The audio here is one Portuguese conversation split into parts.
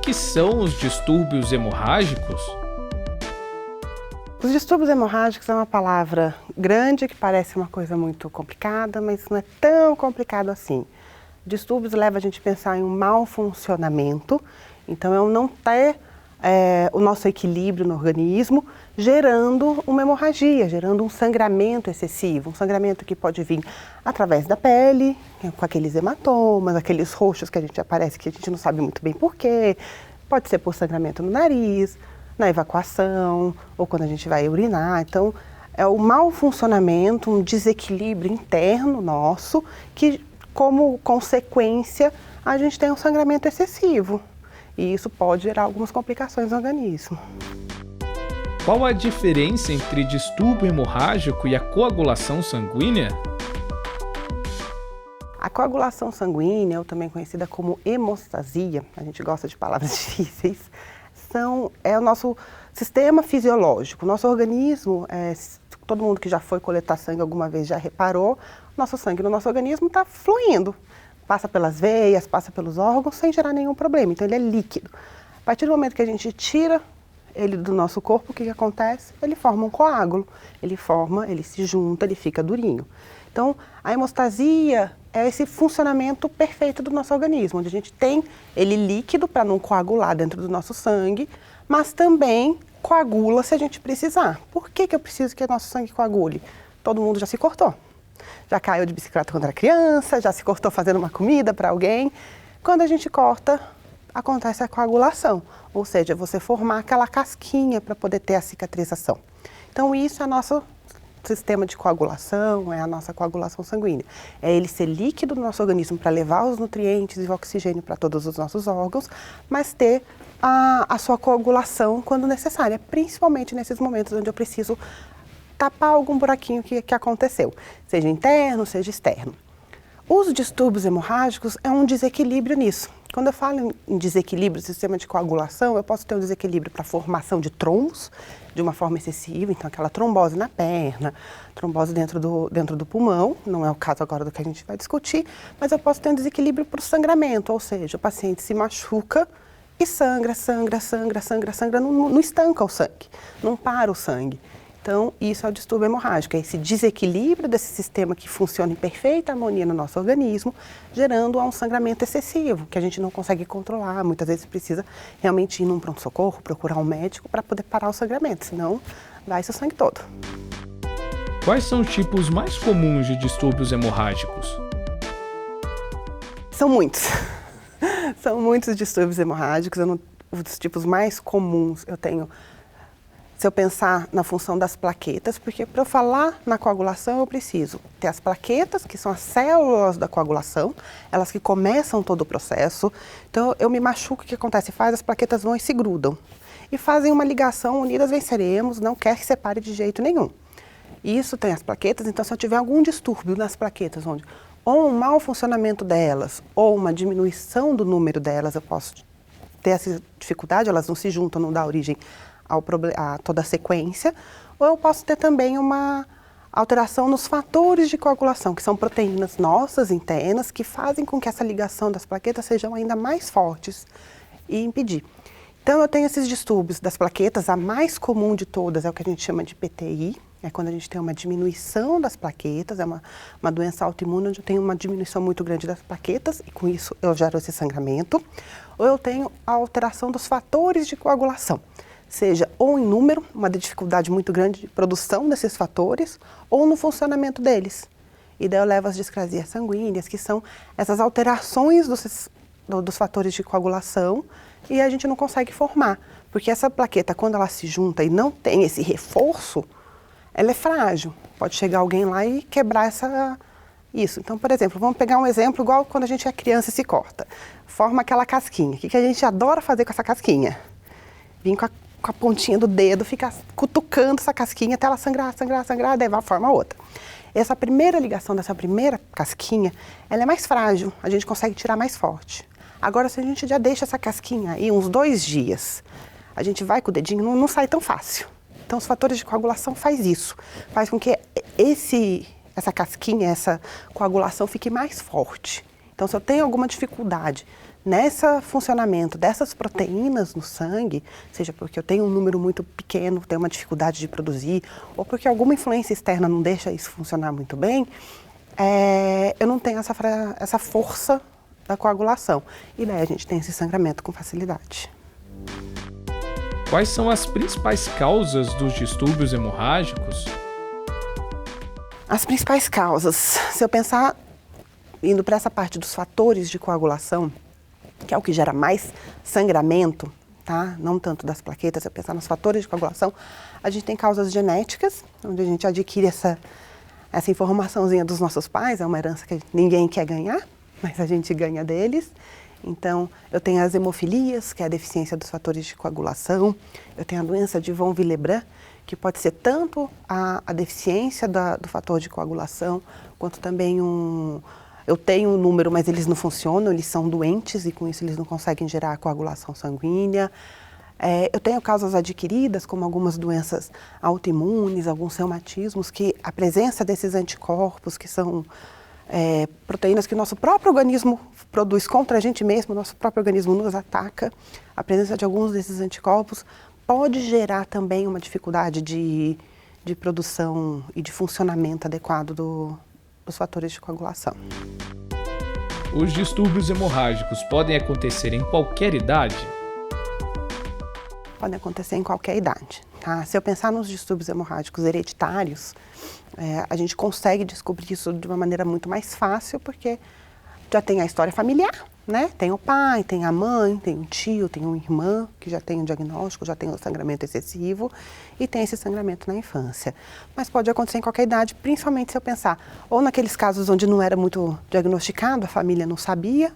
que são os distúrbios hemorrágicos? Os distúrbios hemorrágicos é uma palavra grande que parece uma coisa muito complicada, mas não é tão complicado assim. Distúrbios leva a gente a pensar em um mau funcionamento, então é não ter o nosso equilíbrio no organismo, gerando uma hemorragia, gerando um sangramento excessivo, um sangramento que pode vir através da pele, com aqueles hematomas, aqueles roxos que a gente aparece que a gente não sabe muito bem porquê, pode ser por sangramento no nariz, na evacuação ou quando a gente vai urinar. Então, é o mau funcionamento, um desequilíbrio interno nosso que, como consequência, a gente tem um sangramento excessivo. E isso pode gerar algumas complicações no organismo. Qual a diferença entre distúrbio hemorrágico e a coagulação sanguínea? A coagulação sanguínea, ou também conhecida como hemostasia, a gente gosta de palavras difíceis, é o nosso sistema fisiológico. Nosso organismo, todo mundo que já foi coletar sangue alguma vez já reparou, nosso sangue no nosso organismo está fluindo. Passa pelas veias, passa pelos órgãos sem gerar nenhum problema, então ele é líquido. A partir do momento que a gente tira ele do nosso corpo, o que acontece? Ele forma um coágulo, ele se junta, ele fica durinho. Então, a hemostasia é esse funcionamento perfeito do nosso organismo, onde a gente tem ele líquido para não coagular dentro do nosso sangue, mas também coagula se a gente precisar. Por que eu preciso que o nosso sangue coagule? Todo mundo já se cortou. Já caiu de bicicleta quando era criança, já se cortou fazendo uma comida para alguém. Quando a gente corta, acontece a coagulação, ou seja, você formar aquela casquinha para poder ter a cicatrização. Então isso é nosso sistema de coagulação, é a nossa coagulação sanguínea. É ele ser líquido no nosso organismo para levar os nutrientes e o oxigênio para todos os nossos órgãos, mas ter a sua coagulação quando necessária, principalmente nesses momentos onde eu preciso tapar algum buraquinho que aconteceu, seja interno, seja externo. Os distúrbios hemorrágicos é um desequilíbrio nisso. Quando eu falo em desequilíbrio do sistema de coagulação, eu posso ter um desequilíbrio para a formação de trombos de uma forma excessiva, então aquela trombose na perna, trombose dentro do pulmão, não é o caso agora do que a gente vai discutir, mas eu posso ter um desequilíbrio para o sangramento, ou seja, o paciente se machuca e sangra, não estanca o sangue, não para o sangue. Então, isso é o distúrbio hemorrágico, é esse desequilíbrio desse sistema que funciona em perfeita harmonia no nosso organismo, gerando um sangramento excessivo, que a gente não consegue controlar. Muitas vezes precisa realmente ir num pronto-socorro, procurar um médico para poder parar o sangramento, senão vai seu sangue todo. Quais são os tipos mais comuns de distúrbios hemorrágicos? São muitos. São muitos distúrbios hemorrágicos. Os tipos mais comuns eu tenho. Se eu pensar na função das plaquetas, porque para eu falar na coagulação eu preciso ter as plaquetas, que são as células da coagulação, elas que começam todo o processo. Então eu me machuco, o que acontece? As plaquetas vão e se grudam e fazem uma ligação, unidas venceremos, não quer que separe de jeito nenhum. Isso tem as plaquetas, então se eu tiver algum distúrbio nas plaquetas, onde ou um mau funcionamento delas ou uma diminuição do número delas, eu posso ter essa dificuldade, elas não se juntam, não dá origem a toda a sequência, ou eu posso ter também uma alteração nos fatores de coagulação, que são proteínas nossas, internas, que fazem com que essa ligação das plaquetas sejam ainda mais fortes e impedir. Então, eu tenho esses distúrbios das plaquetas, a mais comum de todas é o que a gente chama de PTI, é quando a gente tem uma diminuição das plaquetas, é uma doença autoimune onde eu tenho uma diminuição muito grande das plaquetas e com isso eu gero esse sangramento, ou eu tenho a alteração dos fatores de coagulação, seja ou em número, uma dificuldade muito grande de produção desses fatores, ou no funcionamento deles. E daí eu levo as discrasias sanguíneas, que são essas alterações dos fatores de coagulação, e a gente não consegue formar. Porque essa plaqueta, quando ela se junta e não tem esse reforço, ela é frágil. Pode chegar alguém lá e quebrar isso. Então, por exemplo, vamos pegar um exemplo igual quando a gente é criança e se corta. Forma aquela casquinha. O que a gente adora fazer com essa casquinha? Vim com a pontinha do dedo, ficar cutucando essa casquinha até ela sangrar, daí vai forma outra. Essa primeira ligação dessa primeira casquinha, ela é mais frágil, a gente consegue tirar mais forte. Agora, se a gente já deixa essa casquinha aí uns 2 dias, a gente vai com o dedinho, não sai tão fácil. Então, os fatores de coagulação faz isso, faz com que essa casquinha, essa coagulação fique mais forte. Então, se eu tenho alguma dificuldade nesse funcionamento dessas proteínas no sangue, seja porque eu tenho um número muito pequeno, tenho uma dificuldade de produzir, ou porque alguma influência externa não deixa isso funcionar muito bem, eu não tenho essa força da coagulação. E daí a gente tem esse sangramento com facilidade. Quais são as principais causas dos distúrbios hemorrágicos? As principais causas, se eu pensar, indo para essa parte dos fatores de coagulação, que é o que gera mais sangramento, tá? Não tanto das plaquetas, se eu pensar nos fatores de coagulação, a gente tem causas genéticas, onde a gente adquire essa informaçãozinha dos nossos pais, é uma herança que ninguém quer ganhar, mas a gente ganha deles. Então, eu tenho as hemofilias, que é a deficiência dos fatores de coagulação. Eu tenho a doença de von Willebrand, que pode ser tanto a deficiência do fator de coagulação, quanto também eu tenho um número, mas eles não funcionam, eles são doentes e com isso eles não conseguem gerar coagulação sanguínea. Eu tenho causas adquiridas, como algumas doenças autoimunes, alguns reumatismos, que a presença desses anticorpos, que são proteínas que o nosso próprio organismo produz contra a gente mesmo, o nosso próprio organismo nos ataca. A presença de alguns desses anticorpos pode gerar também uma dificuldade de produção e de funcionamento adequado dos fatores de coagulação. Os distúrbios hemorrágicos podem acontecer em qualquer idade? Podem acontecer em qualquer idade. Tá? Se eu pensar nos distúrbios hemorrágicos hereditários, a gente consegue descobrir isso de uma maneira muito mais fácil, porque já tem a história familiar, né? Tem o pai, tem a mãe, tem um tio, tem uma irmã que já tem o diagnóstico, já tem o sangramento excessivo e tem esse sangramento na infância. Mas pode acontecer em qualquer idade, principalmente se eu pensar ou naqueles casos onde não era muito diagnosticado, a família não sabia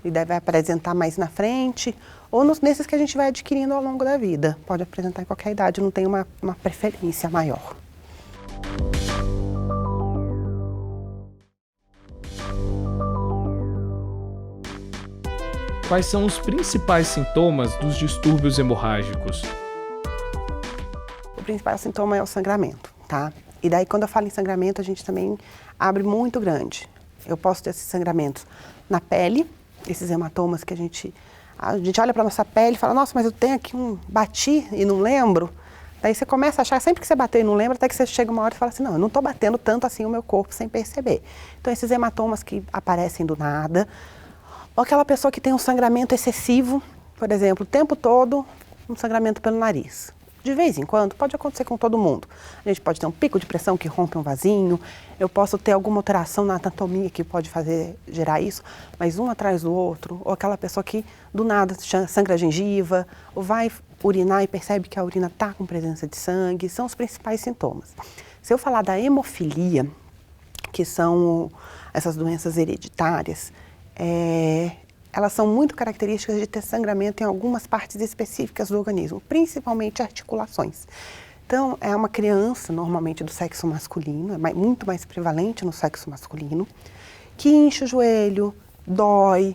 e deve apresentar mais na frente, ou nesses que a gente vai adquirindo ao longo da vida. Pode apresentar em qualquer idade, não tem uma preferência maior. Quais são os principais sintomas dos distúrbios hemorrágicos? O principal sintoma é o sangramento, tá? E daí, quando eu falo em sangramento, a gente também abre muito grande. Eu posso ter esses sangramentos na pele, esses hematomas que a gente olha para nossa pele e fala, nossa, mas eu tenho aqui bati e não lembro. Daí você começa a achar, sempre que você bateu e não lembra, até que você chega uma hora e fala assim, não, eu não estou batendo tanto assim o meu corpo sem perceber. Então, esses hematomas que aparecem do nada, ou aquela pessoa que tem um sangramento excessivo, por exemplo, o tempo todo, um sangramento pelo nariz. De vez em quando, pode acontecer com todo mundo. A gente pode ter um pico de pressão que rompe um vasinho, eu posso ter alguma alteração na anatomia que pode gerar isso, mas um atrás do outro, ou aquela pessoa que do nada sangra a gengiva, ou vai urinar e percebe que a urina está com presença de sangue, são os principais sintomas. Se eu falar da hemofilia, que são essas doenças hereditárias, elas são muito características de ter sangramento em algumas partes específicas do organismo, principalmente articulações. Então, é uma criança, normalmente do sexo masculino, é muito mais prevalente no sexo masculino, que incha o joelho, dói,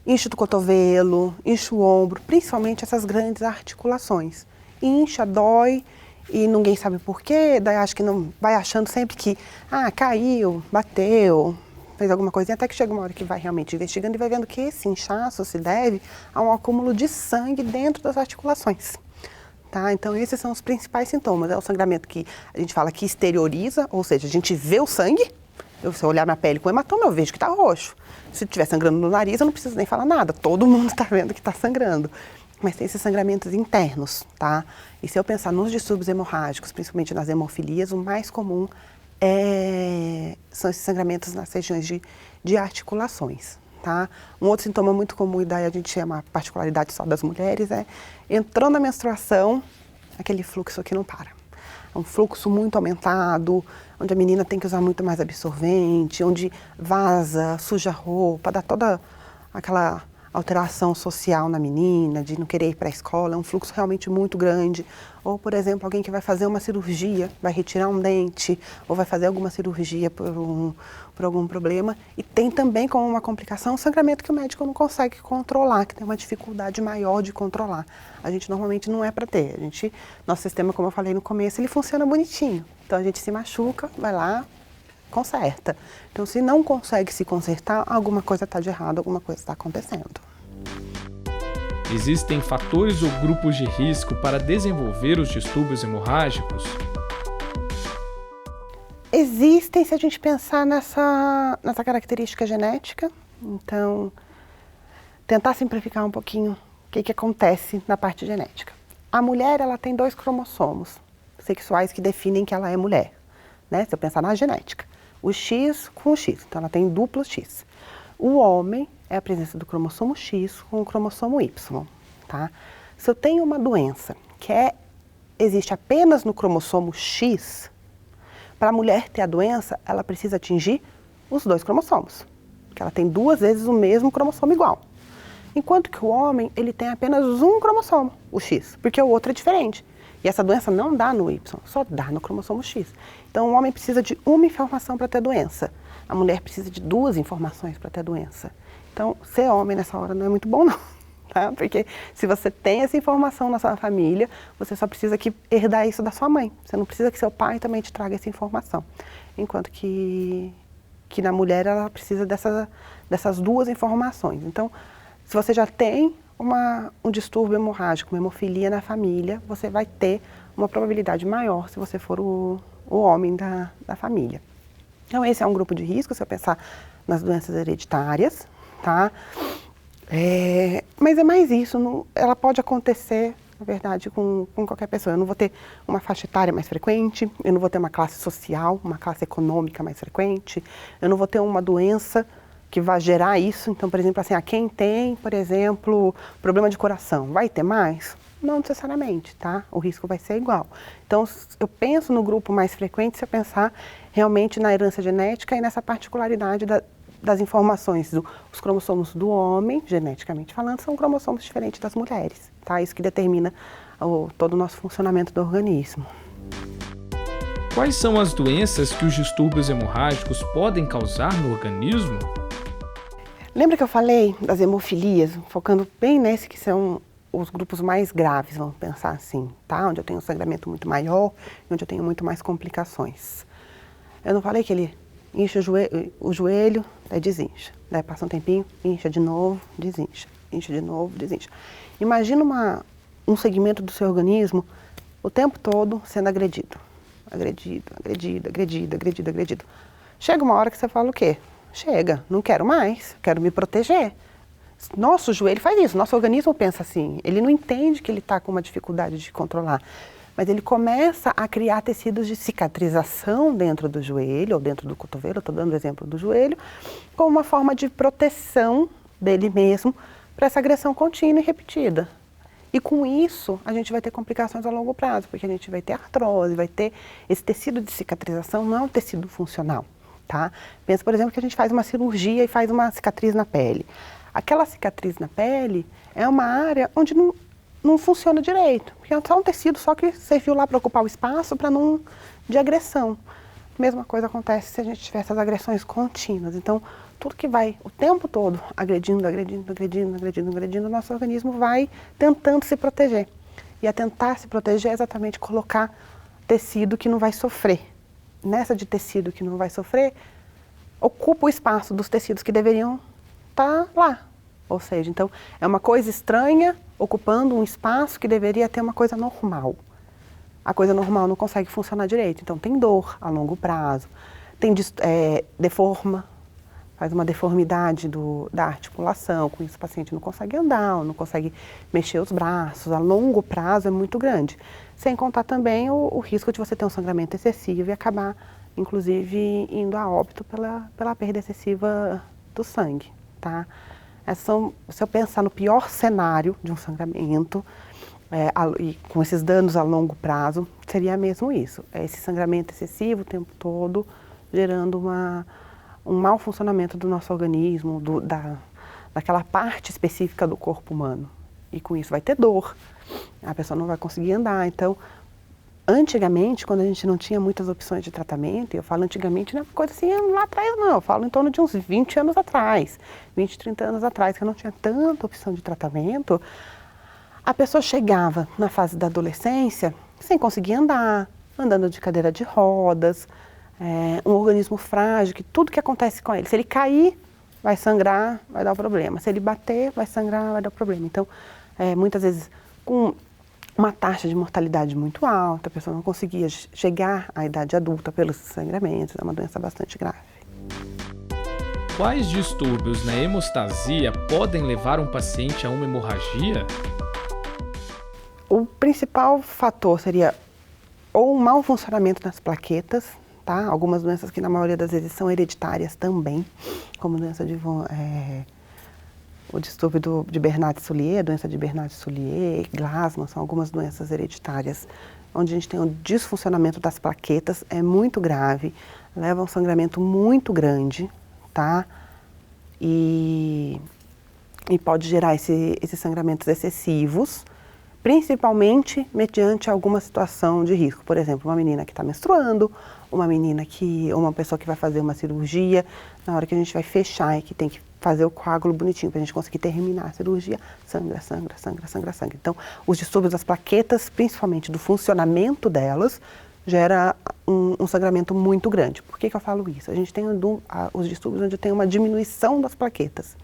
incha do cotovelo, incha o ombro, principalmente essas grandes articulações. Incha, dói e ninguém sabe por quê, daí acho que não, vai achando sempre que, caiu, bateu, fez alguma coisinha, até que chega uma hora que vai realmente investigando e vai vendo que esse inchaço se deve a um acúmulo de sangue dentro das articulações. Tá? Então, esses são os principais sintomas. É o sangramento que a gente fala que exterioriza, ou seja, a gente vê o sangue, se eu olhar minha pele com hematoma, eu vejo que está roxo. Se estiver sangrando no nariz, eu não preciso nem falar nada, todo mundo está vendo que está sangrando. Mas tem esses sangramentos internos, tá? E se eu pensar nos distúrbios hemorrágicos, principalmente nas hemofilias, o mais comum são esses sangramentos nas regiões de articulações, tá? Um outro sintoma muito comum, e daí a gente chama a particularidade só das mulheres, entrou na menstruação, aquele fluxo que não para. É um fluxo muito aumentado, onde a menina tem que usar muito mais absorvente, onde vaza, suja a roupa, dá toda aquela alteração social na menina, de não querer ir para a escola, é um fluxo realmente muito grande. Ou, por exemplo, alguém que vai fazer uma cirurgia, vai retirar um dente, ou vai fazer alguma cirurgia por algum problema. E tem também como uma complicação o sangramento que o médico não consegue controlar, que tem uma dificuldade maior de controlar. A gente normalmente não é para ter. Nosso sistema, como eu falei no começo, ele funciona bonitinho. Então a gente se machuca, vai lá, conserta. Então, se não consegue se consertar, alguma coisa está de errado, alguma coisa está acontecendo. Existem fatores ou grupos de risco para desenvolver os distúrbios hemorrágicos? Existem, se a gente pensar nessa característica genética. Então, tentar simplificar um pouquinho o que acontece na parte genética. A mulher, ela tem 2 cromossomos sexuais que definem que ela é mulher, né? Se eu pensar na genética, o X com o X, então ela tem duplo X. O homem é a presença do cromossomo X com o cromossomo Y, tá? Se eu tenho uma doença que existe apenas no cromossomo X, para a mulher ter a doença, ela precisa atingir os 2 cromossomos, porque ela tem 2 vezes o mesmo cromossomo igual. Enquanto que o homem, ele tem apenas um cromossomo, o X, porque o outro é diferente. E essa doença não dá no Y, só dá no cromossomo X. Então, o homem precisa de uma informação para ter doença. A mulher precisa de 2 informações para ter doença. Então, ser homem nessa hora não é muito bom, não. Tá? Porque se você tem essa informação na sua família, você só precisa herdar isso da sua mãe. Você não precisa que seu pai também te traga essa informação. Enquanto que na mulher, ela precisa dessas 2 informações. Então, se você já tem um distúrbio hemorrágico, uma hemofilia na família, você vai ter uma probabilidade maior se você for o homem da família. Então, esse é um grupo de risco, se eu pensar nas doenças hereditárias, tá? Mas é mais isso, ela pode acontecer, na verdade, com qualquer pessoa. Eu não vou ter uma faixa etária mais frequente, eu não vou ter uma classe social, uma classe econômica mais frequente, eu não vou ter uma doença que vai gerar isso. Então, por exemplo, assim, quem tem, por exemplo, problema de coração, vai ter mais? Não necessariamente, tá? O risco vai ser igual. Então, eu penso no grupo mais frequente se eu pensar realmente na herança genética e nessa particularidade das informações. Os cromossomos do homem, geneticamente falando, são cromossomos diferentes das mulheres, tá? Isso que determina todo o nosso funcionamento do organismo. Quais são as doenças que os distúrbios hemorrágicos podem causar no organismo? Lembra que eu falei das hemofilias, focando bem nesse que são os grupos mais graves, vamos pensar assim, tá? Onde eu tenho um sangramento muito maior, onde eu tenho muito mais complicações. Eu não falei que ele incha o joelho, daí desincha. Daí passa um tempinho, incha de novo, desincha. Incha de novo, desincha. Imagina um segmento do seu organismo o tempo todo sendo agredido. Agredido, agredido, agredido, agredido, agredido. Chega uma hora que você fala o quê? Chega, não quero mais, quero me proteger. Nosso joelho faz isso, nosso organismo pensa assim, ele não entende que ele está com uma dificuldade de controlar, mas ele começa a criar tecidos de cicatrização dentro do joelho ou dentro do cotovelo, estou dando o exemplo do joelho, como uma forma de proteção dele mesmo para essa agressão contínua e repetida. E com isso, a gente vai ter complicações a longo prazo, porque a gente vai ter artrose, vai ter esse tecido de cicatrização, não é um tecido funcional. Tá? Pensa, por exemplo, que a gente faz uma cirurgia e faz uma cicatriz na pele. Aquela cicatriz na pele é uma área onde não funciona direito, porque é só um tecido só que serviu lá para ocupar o espaço de agressão. Mesma coisa acontece se a gente tiver essas agressões contínuas. Então, tudo que vai o tempo todo agredindo, agredindo, agredindo, agredindo, agredindo, o nosso organismo vai tentando se proteger. E a tentar se proteger é exatamente colocar tecido que não vai sofrer. Nessa de tecido que não vai sofrer, ocupa o espaço dos tecidos que deveriam estar lá. Ou seja, então, é uma coisa estranha ocupando um espaço que deveria ter uma coisa normal. A coisa normal não consegue funcionar direito, então tem dor a longo prazo, deforma, faz uma deformidade da articulação, com isso o paciente não consegue andar, não consegue mexer os braços, a longo prazo é muito grande. Sem contar também o risco de você ter um sangramento excessivo e acabar, inclusive, indo a óbito pela perda excessiva do sangue, tá? Se eu pensar no pior cenário de um sangramento, e com esses danos a longo prazo, seria mesmo isso. Esse sangramento excessivo o tempo todo, gerando um mau funcionamento do nosso organismo, daquela parte específica do corpo humano. E com isso vai ter dor, a pessoa não vai conseguir andar. Então, antigamente, quando a gente não tinha muitas opções de tratamento, e eu falo antigamente, não é coisa assim lá atrás não, eu falo em torno de uns 20 anos atrás, 20, 30 anos atrás, que eu não tinha tanta opção de tratamento, a pessoa chegava na fase da adolescência sem conseguir andar, andando de cadeira de rodas, um organismo frágil, que tudo que acontece com ele, se ele cair, vai sangrar, vai dar problema. Se ele bater, vai sangrar, vai dar problema. Então, muitas vezes, com uma taxa de mortalidade muito alta, a pessoa não conseguia chegar à idade adulta pelos sangramentos, é uma doença bastante grave. Quais distúrbios na hemostasia podem levar um paciente a uma hemorragia? O principal fator seria ou um mau funcionamento das plaquetas, tá? Algumas doenças que na maioria das vezes são hereditárias também, como doença de o distúrbio de Bernard-Soulier, doença de Bernard-Soulier, Glasman, são algumas doenças hereditárias, onde a gente tem um desfuncionamento das plaquetas, é muito grave, leva a um sangramento muito grande, tá? E pode gerar esses sangramentos excessivos, principalmente mediante alguma situação de risco. Por exemplo, uma menina que está menstruando, uma pessoa que vai fazer uma cirurgia, na hora que a gente vai fechar e que tem que fazer o coágulo bonitinho para a gente conseguir terminar a cirurgia, sangra. Então, os distúrbios das plaquetas, principalmente do funcionamento delas, gera um sangramento muito grande. Por que eu falo isso? A gente tem os distúrbios onde tem uma diminuição das plaquetas.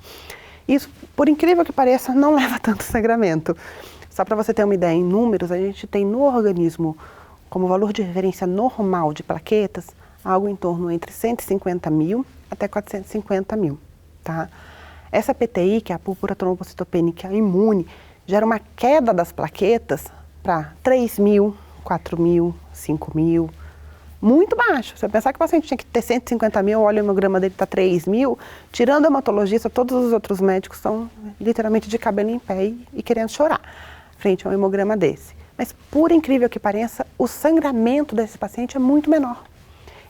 Isso, por incrível que pareça, não leva tanto sangramento. Só para você ter uma ideia em números, a gente tem no organismo, como valor de referência normal de plaquetas, algo em torno entre 150 mil até 450 mil. Tá? Essa PTI, que é a púrpura trombocitopênica imune, gera uma queda das plaquetas para 3 mil, 4 mil, 5 mil, muito baixo. Se eu pensar que o paciente tinha que ter 150 mil, olha o hemograma dele está 3 mil, tirando o hematologista, todos os outros médicos estão literalmente de cabelo em pé e querendo chorar frente a um hemograma desse. Mas, por incrível que pareça, o sangramento desse paciente é muito menor.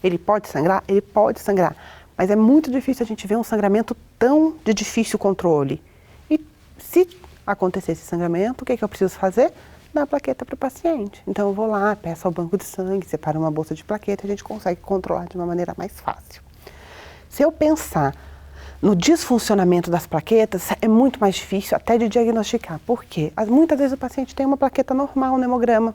Ele pode sangrar? Ele pode sangrar. Mas é muito difícil a gente ver um sangramento tão de difícil controle. E se acontecer esse sangramento, o que eu preciso fazer? Dar a plaqueta para o paciente. Então eu vou lá, peço ao banco de sangue, separo uma bolsa de plaqueta e a gente consegue controlar de uma maneira mais fácil. Se eu pensar no desfuncionamento das plaquetas, é muito mais difícil até de diagnosticar. Por quê? Muitas vezes o paciente tem uma plaqueta normal no hemograma.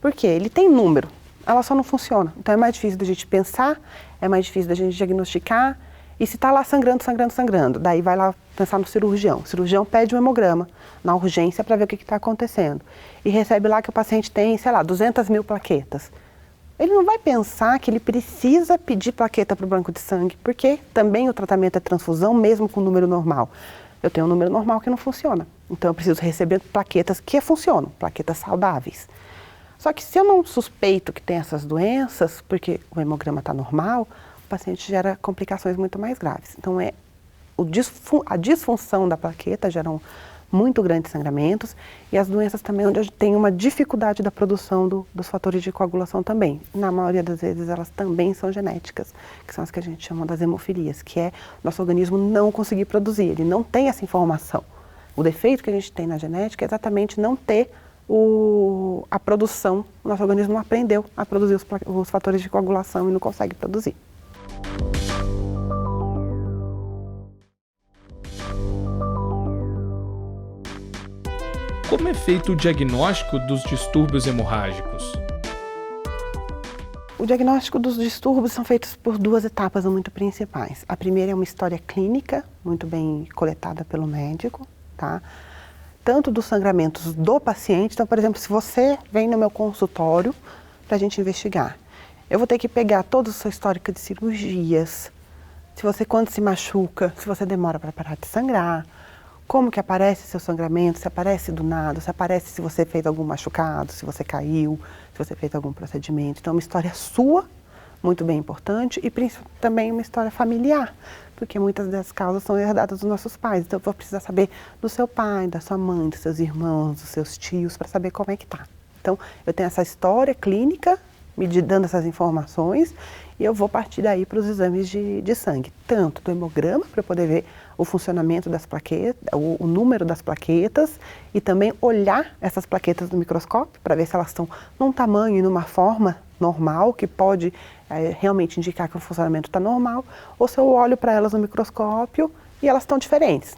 Por quê? Ele tem número, ela só não funciona. Então é mais difícil da gente pensar, é mais difícil da gente diagnosticar. E se está lá sangrando, daí vai lá pensar no cirurgião. O cirurgião pede um hemograma na urgência para ver o que está acontecendo. E recebe lá que o paciente tem, 200 mil plaquetas. Ele não vai pensar que ele precisa pedir plaqueta para o banco de sangue, porque também o tratamento é transfusão, mesmo com número normal. Eu tenho um número normal que não funciona. Então eu preciso receber plaquetas que funcionam, plaquetas saudáveis. Só que se eu não suspeito que tem essas doenças, porque o hemograma está normal, o paciente gera complicações muito mais graves. Então a disfunção da plaqueta gera muito grandes sangramentos e as doenças também onde tem uma dificuldade da produção dos fatores de coagulação também. Na maioria das vezes elas também são genéticas, que são as que a gente chama das hemofilias, que é nosso organismo não conseguir produzir, ele não tem essa informação. O defeito que a gente tem na genética é exatamente não ter a produção, o nosso organismo não aprendeu a produzir os fatores de coagulação e não consegue produzir. Como é feito o diagnóstico dos distúrbios hemorrágicos? O diagnóstico dos distúrbios são feitos por duas etapas muito principais. A primeira é uma história clínica, muito bem coletada pelo médico, tá? Tanto dos sangramentos do paciente, então, por exemplo, se você vem no meu consultório para a gente investigar, eu vou ter que pegar todo o seu histórico de cirurgias, se você quando se machuca, se você demora para parar de sangrar, como que aparece seu sangramento, se aparece do nada, se aparece se você fez algum machucado, se você caiu, se você fez algum procedimento. Então, uma história sua, muito bem importante, e também uma história familiar, porque muitas das causas são herdadas dos nossos pais. Então, eu vou precisar saber do seu pai, da sua mãe, dos seus irmãos, dos seus tios, para saber como é que tá. Então, eu tenho essa história clínica, me dando essas informações, e eu vou partir daí para os exames de sangue, tanto do hemograma, para poder ver o funcionamento das plaquetas, o número das plaquetas, e também olhar essas plaquetas no microscópio, para ver se elas estão num tamanho e numa forma normal, que pode realmente indicar que o funcionamento está normal, ou se eu olho para elas no microscópio e elas estão diferentes.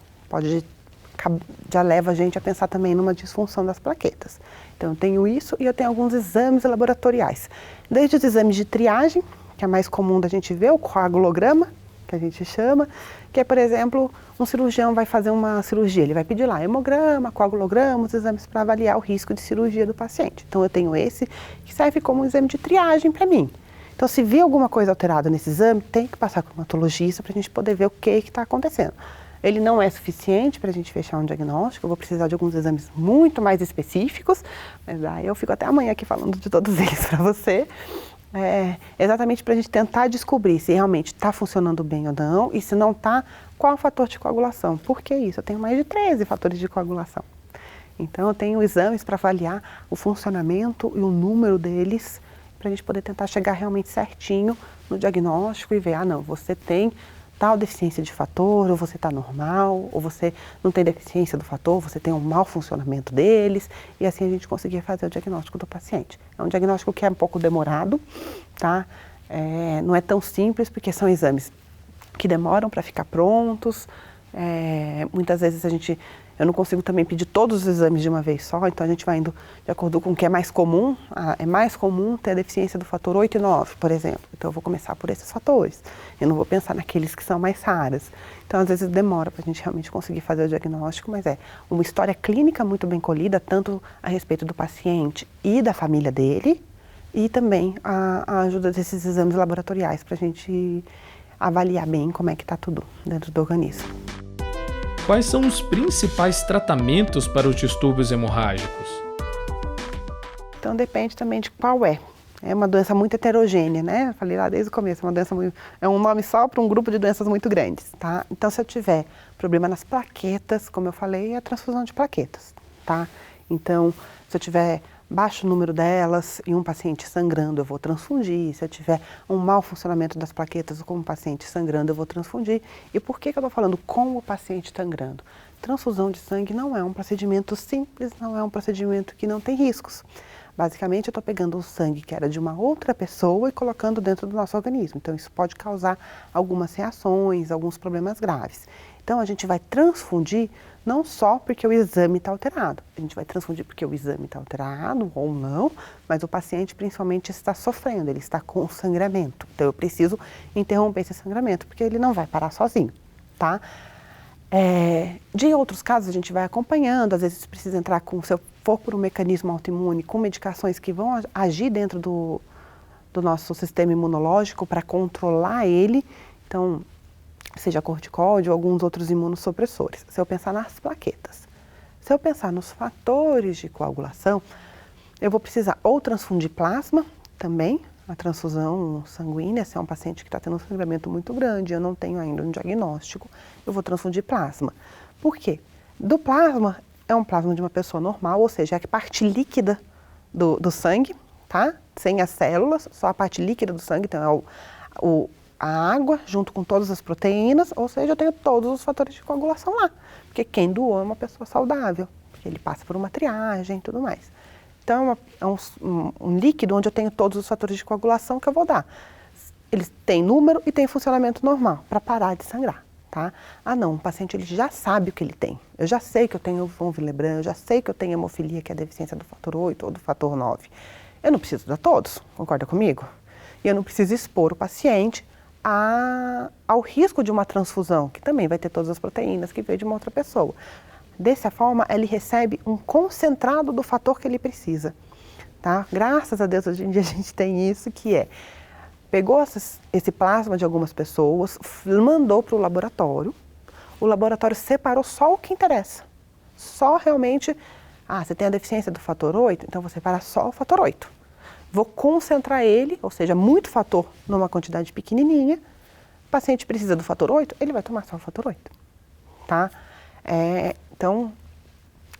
Já leva a gente a pensar também numa disfunção das plaquetas. Então eu tenho isso e eu tenho alguns exames laboratoriais. Desde os exames de triagem, que é mais comum da gente ver, o coagulograma, que a gente chama, que é, por exemplo, um cirurgião vai fazer uma cirurgia, ele vai pedir lá hemograma, coagulograma, os exames para avaliar o risco de cirurgia do paciente. Então eu tenho esse que serve como um exame de triagem para mim. Então se vir alguma coisa alterada nesse exame, tem que passar com o hematologista para a gente poder ver o que está acontecendo. Ele não é suficiente para a gente fechar um diagnóstico, eu vou precisar de alguns exames muito mais específicos, mas aí eu fico até amanhã aqui falando de todos eles para você. Exatamente para a gente tentar descobrir se realmente está funcionando bem ou não, e se não está, qual o fator de coagulação. Por que isso? Eu tenho mais de 13 fatores de coagulação. Então eu tenho exames para avaliar o funcionamento e o número deles, para a gente poder tentar chegar realmente certinho no diagnóstico e ver, não, você tem tal deficiência de fator, ou você está normal, ou você não tem deficiência do fator, você tem um mau funcionamento deles, e assim a gente conseguir fazer o diagnóstico do paciente. É um diagnóstico que é um pouco demorado, tá? Não é tão simples, porque são exames que demoram para ficar prontos, muitas vezes eu não consigo também pedir todos os exames de uma vez só, então a gente vai indo de acordo com o que é mais comum. É mais comum ter a deficiência do fator 8 e 9, por exemplo. Então eu vou começar por esses fatores. Eu não vou pensar naqueles que são mais raros. Então às vezes demora para a gente realmente conseguir fazer o diagnóstico, mas é uma história clínica muito bem colhida, tanto a respeito do paciente e da família dele, e também a ajuda desses exames laboratoriais para a gente avaliar bem como é que está tudo dentro do organismo. Quais são os principais tratamentos para os distúrbios hemorrágicos? Então depende também de qual é. É uma doença muito heterogênea, né? Eu falei lá desde o começo, é um nome só para um grupo de doenças muito grandes, tá? Então se eu tiver problema nas plaquetas, como eu falei, é a transfusão de plaquetas, tá? Então se eu tiver baixo número delas e um paciente sangrando, eu vou transfundir. Se eu tiver um mau funcionamento das plaquetas com um paciente sangrando, eu vou transfundir. E por que eu estou falando com o paciente sangrando? Transfusão de sangue não é um procedimento simples, não é um procedimento que não tem riscos. Basicamente, eu estou pegando o sangue que era de uma outra pessoa e colocando dentro do nosso organismo. Então, isso pode causar algumas reações, alguns problemas graves. Então, a gente vai transfundir não só porque o exame está alterado. A gente vai transfundir porque o exame está alterado ou não, mas o paciente principalmente está sofrendo, ele está com sangramento. Então, eu preciso interromper esse sangramento, porque ele não vai parar sozinho, tá? De outros casos, a gente vai acompanhando, às vezes precisa entrar se eu for por um mecanismo autoimune, com medicações que vão agir dentro do nosso sistema imunológico para controlar ele, então, seja corticóide ou alguns outros imunossupressores. Se eu pensar nas plaquetas, se eu pensar nos fatores de coagulação, eu vou precisar ou transfundir plasma também, a transfusão sanguínea, se é um paciente que está tendo um sangramento muito grande, eu não tenho ainda um diagnóstico, eu vou transfundir plasma. Por quê? Do plasma, é um plasma de uma pessoa normal, ou seja, é a parte líquida do sangue, tá? Sem as células, só a parte líquida do sangue, então é a água junto com todas as proteínas, ou seja, eu tenho todos os fatores de coagulação lá, porque quem doou é uma pessoa saudável, porque ele passa por uma triagem e tudo mais. Então é um líquido onde eu tenho todos os fatores de coagulação que eu vou dar. Eles têm número e têm funcionamento normal para parar de sangrar, tá? Não, o paciente ele já sabe o que ele tem. Eu já sei que eu tenho von Willebrand, eu já sei que eu tenho hemofilia, que é a deficiência do fator 8 ou do fator 9. Eu não preciso dar todos, concorda comigo? E eu não preciso expor o paciente ao risco de uma transfusão, que também vai ter todas as proteínas que veio de uma outra pessoa. Dessa forma, ele recebe um concentrado do fator que ele precisa, tá? Graças a Deus, hoje em dia a gente tem isso, que pegou esse plasma de algumas pessoas, mandou para o laboratório separou só o que interessa. Só realmente, você tem a deficiência do fator 8, então você separa só o fator 8. Vou concentrar ele, ou seja, muito fator numa quantidade pequenininha. O paciente precisa do fator 8, ele vai tomar só o fator 8, tá? Então,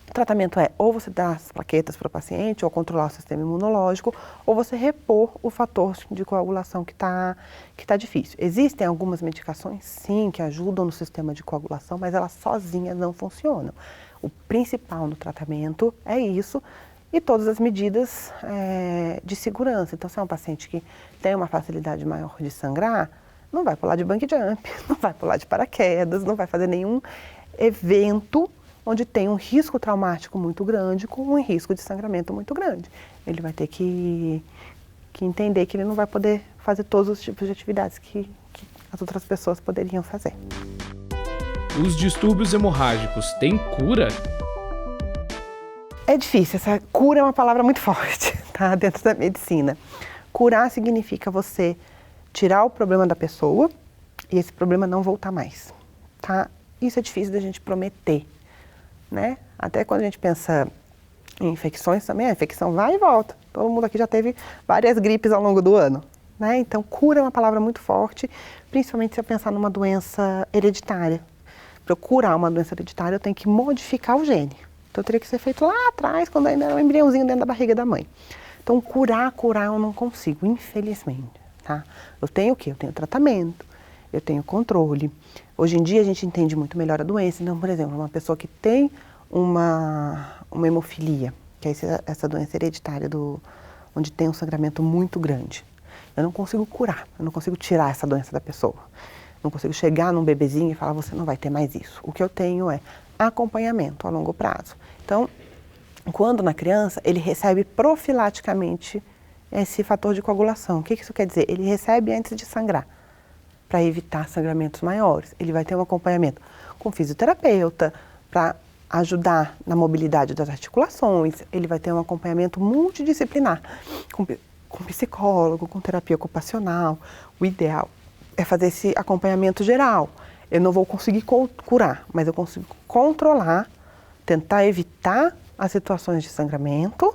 o tratamento ou você dá as plaquetas para o paciente, ou controlar o sistema imunológico, ou você repor o fator de coagulação que tá difícil. Existem algumas medicações, sim, que ajudam no sistema de coagulação, mas elas sozinhas não funcionam. O principal no tratamento é isso, e todas as medidas de segurança. Então, se é um paciente que tem uma facilidade maior de sangrar, não vai pular de bungee jump, não vai pular de paraquedas, não vai fazer nenhum evento onde tem um risco traumático muito grande com um risco de sangramento muito grande. Ele vai ter que entender que ele não vai poder fazer todos os tipos de atividades que as outras pessoas poderiam fazer. Os distúrbios hemorrágicos têm cura? É difícil, essa cura é uma palavra muito forte, tá? Dentro da medicina. Curar significa você tirar o problema da pessoa e esse problema não voltar mais, tá? Isso é difícil da gente prometer, né? Até quando a gente pensa em infecções também, a infecção vai e volta. Todo mundo aqui já teve várias gripes ao longo do ano, né? Então, cura é uma palavra muito forte, principalmente se eu pensar numa doença hereditária. Para eu curar uma doença hereditária, eu tenho que modificar o gene. Então, teria que ser feito lá atrás, quando ainda era um embriãozinho dentro da barriga da mãe. Então, curar eu não consigo, infelizmente, tá? Eu tenho o quê? Eu tenho tratamento, eu tenho controle. Hoje em dia, a gente entende muito melhor a doença. Então, por exemplo, uma pessoa que tem uma hemofilia, que é essa doença hereditária onde tem um sangramento muito grande. Eu não consigo curar, eu não consigo tirar essa doença da pessoa. Não consigo chegar num bebezinho e falar, você não vai ter mais isso. O que eu tenho é acompanhamento a longo prazo. Então, quando na criança, ele recebe profilaticamente esse fator de coagulação. O que isso quer dizer? Ele recebe antes de sangrar, para evitar sangramentos maiores. Ele vai ter um acompanhamento com fisioterapeuta, para ajudar na mobilidade das articulações. Ele vai ter um acompanhamento multidisciplinar, com psicólogo, com terapia ocupacional. O ideal é fazer esse acompanhamento geral. Eu não vou conseguir curar, mas eu consigo controlar, tentar evitar as situações de sangramento.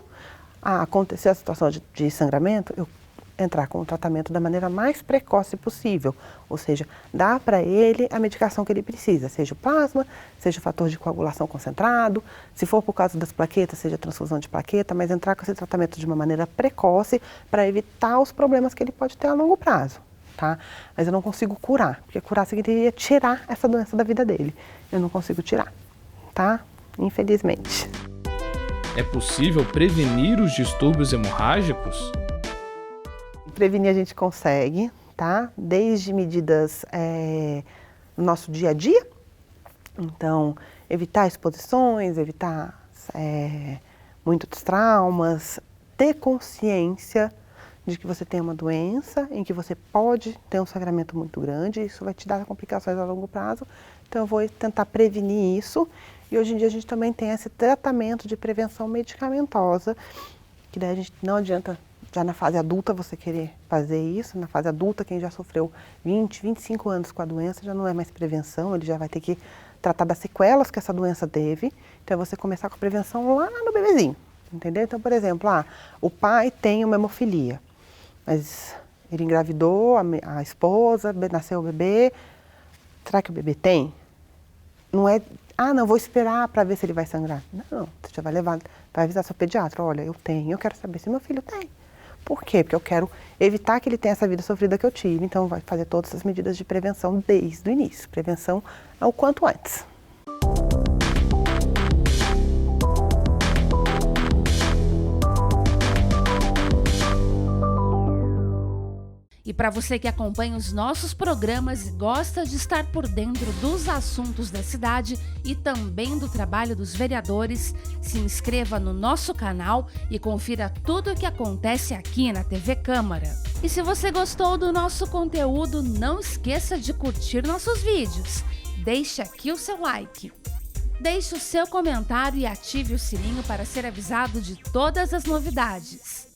Acontecer a situação de sangramento, eu entrar com o tratamento da maneira mais precoce possível. Ou seja, dar para ele a medicação que ele precisa, seja o plasma, seja o fator de coagulação concentrado, se for por causa das plaquetas, seja a transfusão de plaqueta, mas entrar com esse tratamento de uma maneira precoce para evitar os problemas que ele pode ter a longo prazo. Tá? Mas eu não consigo curar, porque curar significaria tirar essa doença da vida dele. Eu não consigo tirar, tá? Infelizmente. É possível prevenir os distúrbios hemorrágicos? Prevenir a gente consegue, tá? Desde medidas no nosso dia a dia. Então, evitar exposições, evitar muitos traumas, ter consciência de que você tem uma doença em que você pode ter um sangramento muito grande, isso vai te dar complicações a longo prazo, então eu vou tentar prevenir isso. E hoje em dia a gente também tem esse tratamento de prevenção medicamentosa, que daí a gente não adianta já na fase adulta você querer fazer isso. Na fase adulta, quem já sofreu 20, 25 anos com a doença já não é mais prevenção, ele já vai ter que tratar das sequelas que essa doença teve, então é você começar com a prevenção lá no bebezinho, entendeu? Então, por exemplo, o pai tem uma hemofilia, mas ele engravidou, a esposa, nasceu o bebê. Será que o bebê tem? Não é, não, vou esperar para ver se ele vai sangrar. Não, você já vai vai avisar seu pediatra, olha, eu quero saber se meu filho tem. Por quê? Porque eu quero evitar que ele tenha essa vida sofrida que eu tive. Então, vai fazer todas as medidas de prevenção desde o início. Prevenção é o quanto antes. E para você que acompanha os nossos programas e gosta de estar por dentro dos assuntos da cidade e também do trabalho dos vereadores, se inscreva no nosso canal e confira tudo o que acontece aqui na TV Câmara. E se você gostou do nosso conteúdo, não esqueça de curtir nossos vídeos. Deixe aqui o seu like. Deixe o seu comentário e ative o sininho para ser avisado de todas as novidades.